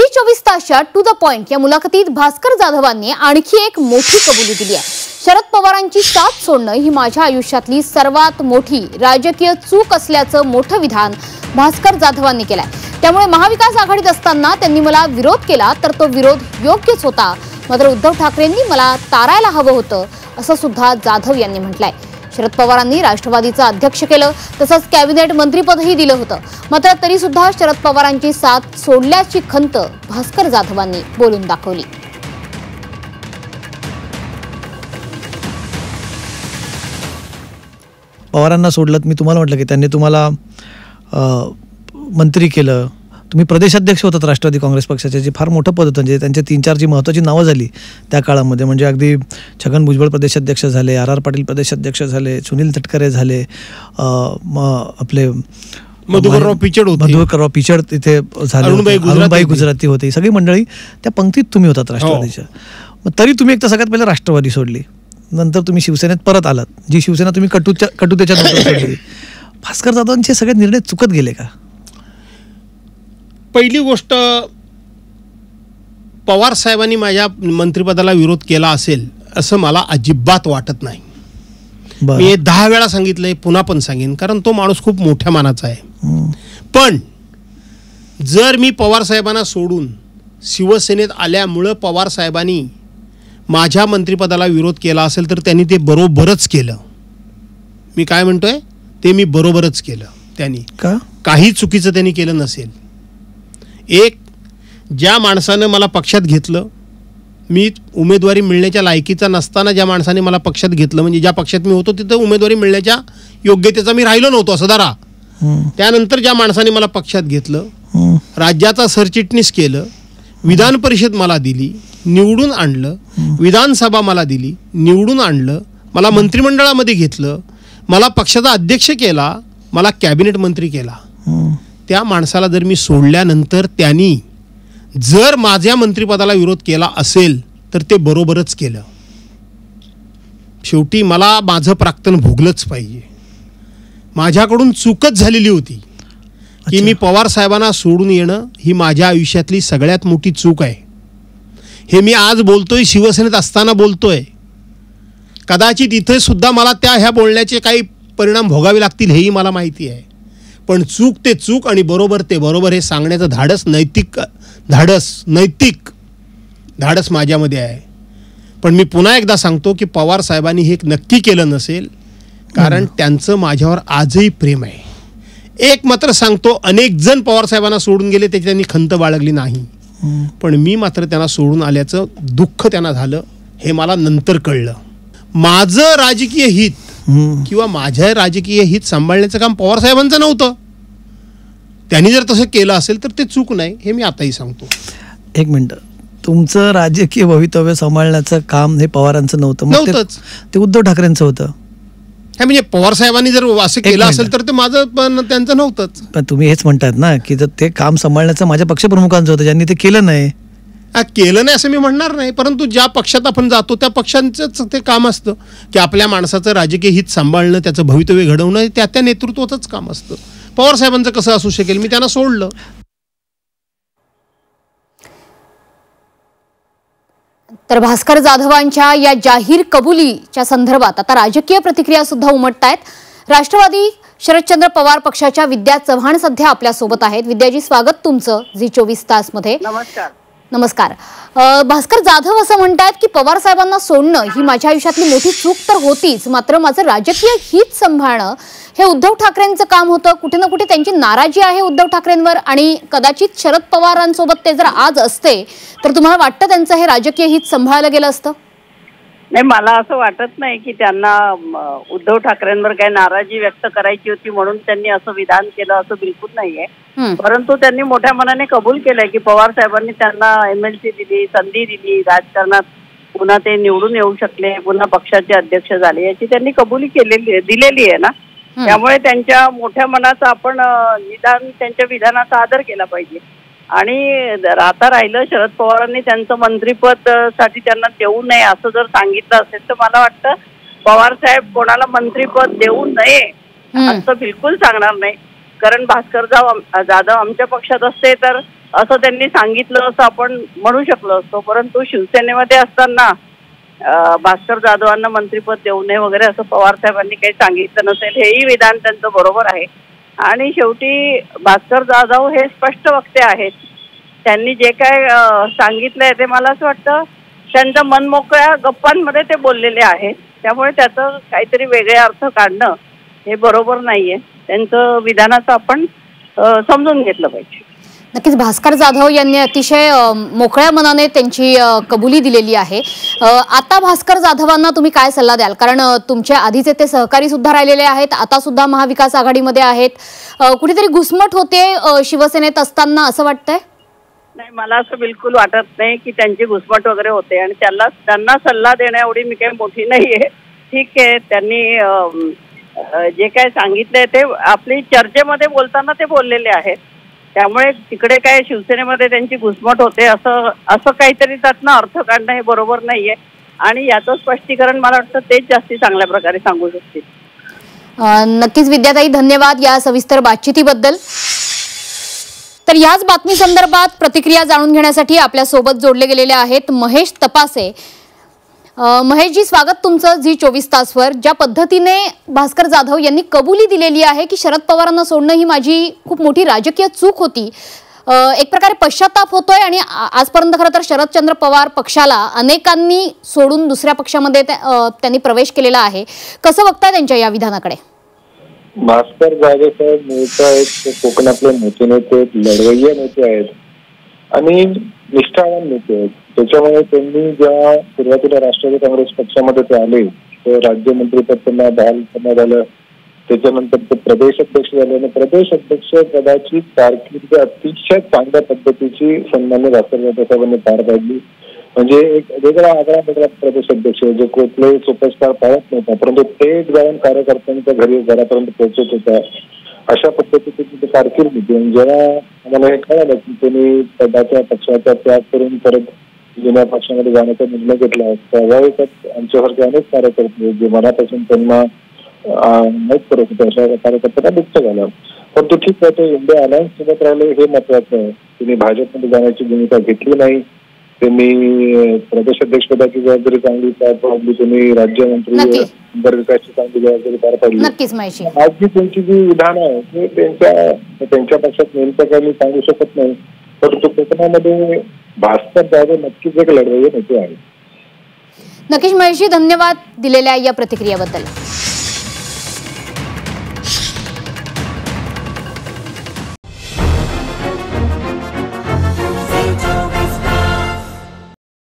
Zee 24 तासच्या to the point या मुलाखतीत भास्कर जाधवांनी आणखी एक मोठी कबुली दिली आहे। शरद पवारांची साथ सोडणं ही माझ्या आयुष्यातली सर्वात मोठी राजकीय चूक असल्याचं मोठं विधान भास्कर जाधवांनी केलंय। त्यामुळे महाविकास आघाडीत असताना त्यांनी मला विरोध केला तर तो विरोध योग्यच होता, मात्र उद्धव ठाकरेंनी मला तारायला हवं होतं असं सुद्धा जाधव यांनी म्हटलंय। शरद पवारांनी राष्ट्रवादीचं अध्यक्ष केलं, तसंच कॅबिनेट मंत्रीपदही दिलं होतं, मात्र तरी सुद्धा शरद पवारांची साथ सोडल्याची खंत भास्कर जाधवांनी बोलून दाखवली। पवारांना सोडलं, मी तुम्हाला म्हटलं की त्यांनी तुम्हाला मंत्री केलं, तुम्ही प्रदेशाध्यक्ष होतात राष्ट्रवादी काँग्रेस पक्षाचे, जे फार मोठं पद होतं, म्हणजे त्यांचे 3-4 जी महत्त्वाची नावं झाली त्या काळामध्ये, म्हणजे अगदी छगन भुजबळ प्रदेशाध्यक्ष झाले, आर पाटील प्रदेशाध्यक्ष झाले, सुनील तटकरे झाले, आपले मधुकरराव पिचड तिथे झाले, अरुणबाई गुजराती होते, ही सगळी मंडळी त्या पंक्तीत तुम्ही होतात राष्ट्रवादीच्या। मग तरी तुम्ही एक तर सगळ्यात पहिले राष्ट्रवादी सोडली, नंतर तुम्ही शिवसेनेत परत आलात, जी शिवसेना तुम्ही कटुतेच्या नंतर सोडली। भास्कर जाधवांचे सगळे निर्णय चुकत गेले का? पहिली गोष्ट, पवार साहेबांनी माझ्या मंत्रिपदाला विरोध केला असेल असं मला अजिबात वाटत नाही। मी 10 वेळा सांगितलंय, पुन्हा पण सांगेन, कारण तो माणूस खूप मोठ्या मानाचा आहे। पण जर मी पवार साहेबांना सोडून शिवसेनेत आल्यामुळं पवार साहेबांनी माझ्या मंत्रिपदाला विरोध केला असेल तर त्यांनी ते बरोबरच केलं। मी काय म्हणतोय ते मी बरोबरच केलं। त्यांनी काही चुकीचं त्यांनी केलं नसेल। एक, ज्या माणसानं मला पक्षात घेतलं, मी उमेदवारी मिळण्याच्या लायकीचा नसताना ज्या माणसाने मला पक्षात घेतलं, म्हणजे ज्या पक्षात मी होतो तिथं उमेदवारी मिळण्याच्या योग्यतेचा मी राहिलो नव्हतो असं धरा। त्यानंतर ज्या माणसाने मला पक्षात घेतलं, राज्याचा सरचिटणीस केलं, विधान परिषद मला दिली, निवडून आणलं, विधानसभा मला दिली, निवडून आणलं, मला मंत्रिमंडळामध्ये घेतलं, मला पक्षाचा अध्यक्ष केला, मला कॅबिनेट मंत्री केला, त्या माणसाला जर मी सोडल्यानंतर त्यांनी जर माझ्या मंत्रिपदाला विरोध केला असेल तर ते बरोबरच केलं। शेवटी मला माझं प्राक्तन भोगलंच पाहिजे। माझ्याकडून चूकच झालेली होती की मी पवार साहेबांना सोडून येणं ही माझ्या आयुष्यातली सगळ्यात मोठी चूक आहे। हे मी आज बोलतोय, शिवसेनेत असताना बोलतोय। कदाचित इथे सुद्धा मला ह्या बोलण्याचे काही परिणाम भोगावे लागतील हेही मला माहिती आहे, पण चूक ते चूक आणि बरोबर ते बरोबर हे सांगण्याचं धाडस, नैतिक धाडस माझ्यामध्ये आहे। पण मी पुन्हा एकदा सांगतो की पवार साहेबांनी हे नक्की केलं नसेल, कारण त्यांचं माझ्यावर आजही प्रेम आहे। एक मात्र सांगतो, अनेक जण पवार साहेबांना सोडून गेले, त्याची त्यांनी खंत बाळगली नाही, पण मी मात्र त्यांना सोडून आल्याचं दुःख त्यांना झालं, हे मला नंतर कळलं। माझं राजकीय हित किंवा माझ्या राजकीय हित सांभाळण्याचं काम पवार साहेबांचं नव्हतं। त्यांनी जर तसं केलं असेल तर ते चूक नाही, हे मी आताही सांगतो। एक मिनिट, तुमचं राजकीय भवितव्य सांभाळण्याचं काम हे पवारांचं नव्हतंच, ते उद्धव ठाकरेंचं होतं। म्हणजे पवार साहेबांनी जर असं केलं असेल तर ते माझं पण त्यांचं नव्हतंच। पण तुम्ही हेच म्हणतात ना की जर ते काम सांभाळण्याचं माझ्या पक्षप्रमुखांचं होतं, ज्यांनी ते केलं नाही। केलं नाही असं मी म्हणणार नाही, परंतु ज्या पक्षात आपण जातो त्या पक्षांचंच ते काम असतं की आपल्या माणसाचं राजकीय हित सांभाळणं, त्याचं भवितव्य घडवणं, त्या नेतृत्वाचंच काम असतं। पवार साहेबांचं कसं असू शकेल? मी त्यांना सोडलं। तर भास्कर जाधवांच्या या जाहीर कबुलीच्या संदर्भात आता राजकीय प्रतिक्रिया सुद्धा उमटतायत। राष्ट्रवादी शरदचंद्र पवार पक्षाच्या विद्या चव्हाण सध्या आपल्या सोबत आहेत। विद्याजी, स्वागत तुमचं झी 24 तास मध्ये। नमस्कार। भास्कर जाधव असं म्हणतात की पवार साहेबांना सोडणं ही माझ्या आयुष्यातली मोठी चूक तर होतीच, मात्र माझं राजकीय हित सांभाळणं हे उद्धव ठाकरेंचं काम होतं। कुठे ना कुठे त्यांची नाराजी आहे उद्धव ठाकरेंवर, आणि कदाचित शरद पवारांसोबत ते जर आज असते तर तुम्हाला वाटतं त्यांचं हे राजकीय हित सांभाळलं गेलं असतं? नाही, मला असं वाटत नाही की त्यांना उद्धव ठाकरेंवर काही नाराजी व्यक्त करायची होती म्हणून त्यांनी असं विधान केलं, असं बिलकुल नाहीये। परंतु त्यांनी मोठ्या मनाने कबूल केलंय की पवार साहेबांनी त्यांना MLC दिली, संधी दिली, राजकारणात पुन्हा ते निवडून येऊ शकले, पुन्हा पक्षाचे अध्यक्ष झाले, याची त्यांनी कबुली दिलेली आहे ना। त्यामुळे त्यांच्या मोठ्या मनाचा आपण त्यांच्या विधानाचा आदर केला पाहिजे। आणि आता राहिलं, शरद पवारांनी त्यांचं मंत्रिपद साठी त्यांना देऊ नये असं जर सांगितलं असेल तर मला वाटतं पवार साहेब कोणाला मंत्रिपद देऊ नये असं बिलकुल सांगणार नाही। कारण भास्कर जाधव आमच्या पक्षात असते तर असं त्यांनी सांगितलं असं आपण म्हणू शकलो असतो. परंतु शिवसेनेमध्ये असताना भास्कर जाधवांना मंत्रिपद देऊ नये वगैरे असं पवार साहेबांनी काही सांगितलं नसेल, हेही विधान त्यांचं बरोबर आहे. आणि शेवटी भास्कर जाधव हे स्पष्ट वक्ते आहेत. त्यांनी जे काय सांगितलंय ते मला असं वाटतं त्यांच्या मनमोकळ्या गप्पांमध्ये ते बोललेले आहेत. त्यामुळे त्याचं काहीतरी वेगळे अर्थ काढणं हे बरोबर नाहीये. त्यांचं विधानाचं आपण समजून घेतलं पाहिजे. नक्कीच भास्कर जाधव यांनी अतिशय मोकळ्या मनाने त्यांची कबुली दिलेली आहे. आता भास्कर जाधवांना तुम्ही काय सल्ला द्याल? कारण तुमचे आधीचे ते सहकारी सुद्धा राहिलेले आहेत, आता सुद्धा महाविकास आघाडीमध्ये आहेत. कुठेतरी घुसमट होते शिवसेनेत असताना असं वाटतंय? नाही, मला असं बिलकुल वाटत नाही की त्यांची घुसमट वगैरे होते. आणि त्यांना सल्ला देण्या एवढी मी काही मोठी नाहीये. ठीक आहे, त्यांनी जे काय सांगितलंय ते आपली चर्चेमध्ये बोलताना ते बोललेले आहेत. त्यामुळे तिकडे काय शिवसेनेमध्ये त्यांची घुसमट होते असं काहीतरी त्यातनं अर्थ काढणं हे बरोबर नाहीये. आणि याचं स्पष्टीकरण मला वाटतं तेच जास्ती चांगल्या प्रकारे सांगू शकतील. नक्कीच विद्याताई, धन्यवाद या सविस्तर बातचीतीबद्दल. तर याच बातमी संदर्भात प्रतिक्रिया जाणून घेण्यासाठी आपल्या सोबत जोडले गेलेले आहेत महेश तपासे. महेशजी, स्वागत तुमचं झी 24 तासवर. ज्या पद्धतीने भास्कर जाधव यांनी कबुली दिलेली आहे की शरद पवारांना सोडणं ही माझी खूप मोठी राजकीय चूक होती, एक प्रकारे पश्चाताप होतोय. आणि आजपर्यंत खरं तर शरदचंद्र पवार पक्षाला अनेकांनी सोडून दुसऱ्या पक्षामध्ये त्यांनी प्रवेश केलेला आहे. कसं बघताय त्यांच्या या विधानाकडे? भास्कर जाधव साहेब मूळचा एक कोकणातले नेते नेते लढवय्या नेते आहेत आणि निष्ठावान नेते आहेत. त्याच्यामुळे त्यांनी ज्या सुरुवातीला राष्ट्रवादी काँग्रेस पक्षामध्ये ते आले, तर राज्यमंत्रीपद त्यांना बहाल करण्यात आलं. त्याच्यानंतर ते प्रदेश अध्यक्ष झाले आणि प्रदेश अध्यक्ष पदाची कारकीर्द अतिशय चांगल्या पद्धतीची सन्मान्य भास्कर जाधव साहेबांनी पार पाडली. म्हणजे एक वेगळा आगळा वेगळा प्रदेश अध्यक्ष जे कुठले सुपरस्टार पाहत नव्हता, परंतु थेट जाऊन कार्यकर्त्यांच्या घरापर्यंत पोहोचत होता. अशा पद्धतीची कारकीर्द होती. जेव्हा आम्हाला हे कळालं की त्यांनी पदाच्या पक्षाचा त्याग करून परत जुन्या पक्षामध्ये जाण्याचा निर्णय घेतला, त्यावेळेसच आमच्यासारखे अनेक कार्यकर्ते जे मनापासून त्यांना माहीत करत होते अशा कार्यकर्त्यांना दुःख झालं. पण तो ठीक आहे, ते इंडिया अलायन्स सोबत राहिले हे महत्वाचं आहे. त्यांनी भाजपमध्ये जाण्याची भूमिका घेतली नाही. त्यांनी प्रदेशाध्यक्ष पदाची जबाबदारी चांगली पार पाडली. त्यांनी राज्यमंत्री विकासची चांगली जबाबदारी पार पाडली. आज जी त्यांची जी विधान आहे ते त्यांच्या पक्षात नेमकं काही मी सांगू शकत नाही, परंतु कोकणामध्ये भास्कर जाधव नक्कीच एक लढवय्ये नेते आहे. नक्कीच महेशजी, धन्यवाद दिलेल्या या प्रतिक्रियाबद्दल.